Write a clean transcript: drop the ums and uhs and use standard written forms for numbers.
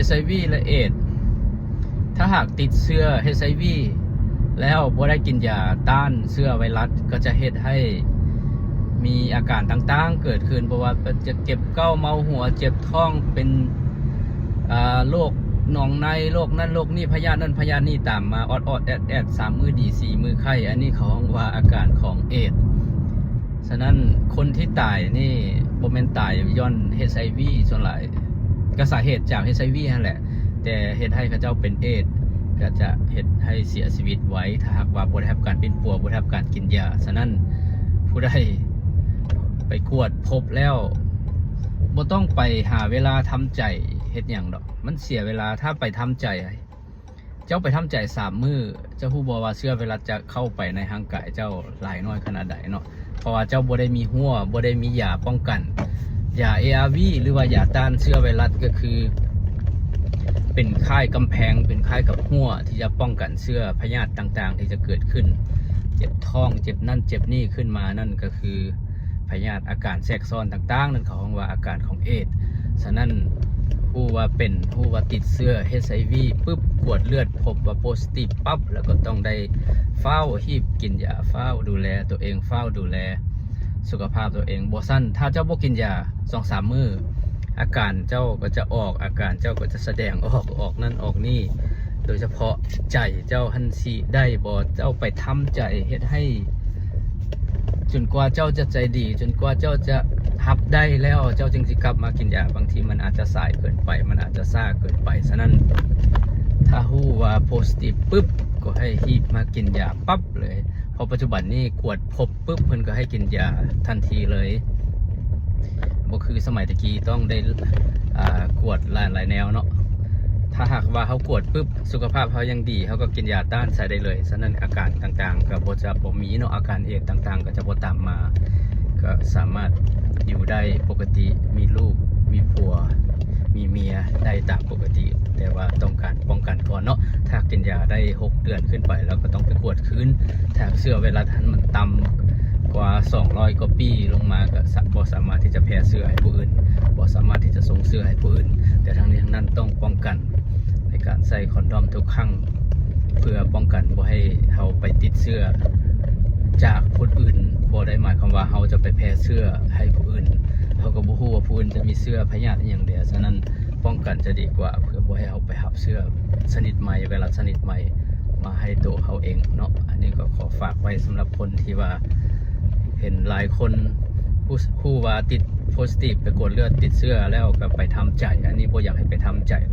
HIV และเอดส์ถ้าหากติดเชื้อ HIV แล้วบ่ได้กินยาต้านเชื้อไวรัสก็จะเฮ็ดให้มีอาการต่างๆเกิดขึ้นเพราะว่าจะเจ็บเก้าเมาหัวเจ็บท้องเป็นโรคหนองในโรคนั้นโรคนี้พยาธินั้นพยาธินี้ตามมาออดแอด3มื้อดี4มื้อไข้อันนี้เขาว่าอาการของเอดส์ฉะนั้นคนที่ตายนี่บ่แม่นตายย้อน HIV ส่วนหลายก็สาเหตุจาก HIV นั่นแหละแต่เฮ็ดให้เขาเจ้าเป็นเอดส์ก็จะเฮ็ดให้เสียชีวิตไว้ถ้าหากว่าบ่ได้รับการเป็นปัวบ่ได้รับการกินยาฉะนั้นผู้ใดไปกวดพบแล้วบ่ต้องไปหาเวลาทำใจเฮ็ดหยังดอกมันเสียเวลาถ้าไปทำใจเจ้าไปทำใจ3มื้อเจ้าฮู้บ่ว่าเชื้อไวรัสจะเข้าไปในร่างกายเจ้าหลายน้อยขนาดใดเนาะเพราะว่าเจ้าบ่ได้มีหัวบ่ได้มียาป้องกันยา ARV หรือว่ายาต้านเชื้อไวรัสก็คือเป็นค่ายกำแพงเป็นค่ายกับหัวที่จะป้องกันเชื้อพยาธิต่างๆที่จะเกิดขึ้นเจ็บท้องเจ็บนั่นเจ็บนี่ขึ้นมานั่นก็คือพยาธิอาการแทรกซ้อนต่างๆนั่นเขาเรียกว่าอาการของเอดส์ฉะนั้นผู้ว่าเป็นผู้ว่าติดเชื้อ HIV ปุ๊บกวดเลือดพบว่าโพสิทีฟปั๊บแล้วก็ต้องได้เฝ้ารีบกินยาเฝ้าดูแลตัวเองเฝ้าดูแลสุขภาพตัวเองบ่ซั่นถ้าเจ้าบ่กินยา 2-3 มื้ออาการเจ้าก็จะออกอาการเจ้าก็จะแสดงออกนั่นออกนี่โดยเฉพาะใจเจ้าหันสิได้บ่เจ้าไปทำใจเฮ็ดให้จนกว่าเจ้าจะใจดีจนกว่าเจ้าจะรับได้แล้วเจ้าจึงสิกลับมากินยาบางทีมันอาจจะสายเกินไปมันอาจจะซ่าเกินไปฉะนั้นถ้าฮู้ว่าโพสิทีฟปุ๊บก็ให้รีบมากินยาปั๊บเลยพอปัจจุบันนี้กวดพบปุ๊บเพิ่นก็ให้กินยาทันทีเลยบ่คือสมัยตะกี้ต้องได้กวดหลายแนวเนาะถ้าหากว่าเขากวดปุ๊บสุขภาพเขายังดีเขาก็กินยาต้านใส่ได้เลยฉะนั้นอาการต่างๆก็บ่จะบ่มีเนาะอาการเอดส์ต่างๆก็จะบ่ตามมาก็สามารถอยู่ได้ปกติมีลูกมีผัวมีเมียได้ตามปกติแต่ว่าต้องการป้องกันก่อนเนาะถ้ากินยาได้6 เดือนขึ้นไปแล้วก็ต้องไปกวดคืนถ้าเชื้อไวรัสมันต่ำกว่า200กว่าปีลงมาก็บ่สามารถที่จะแพร่เชื้อให้ผู้อื่นบ่สามารถที่จะส่งเชื้อให้ผู้อื่นแต่ทั้งนี้ทั้งนั้นต้องป้องกันในการใส่คอนโดมทุกครั้งเพื่อป้องกันบ่ให้เราไปติดเชื้อจากคนอื่นบ่ได้หมายความว่าเราจะไปแพร่เชื้อให้ผู้อื่นเราก็บ่ฮู้ว่าผู้อื่นจะมีเชื้อพยาธิอย่างเดียวฉะนั้นป้องกันจะดีกว่าเพื่อบ่ให้เราไปรับเชื้อชนิดใหม่ไวรัสชนิดใหม่มาให้ตัวเขาเองเนาะอันนี้ก็ขอฝากไว้สำหรับคนที่ว่าเห็นหลายคนผู้ว่าติดโพสิทีฟไปกดเลือดติดเชื้อแล้วก็ไปทำใจอันนี้บ่อยากให้ไปทำใจเลย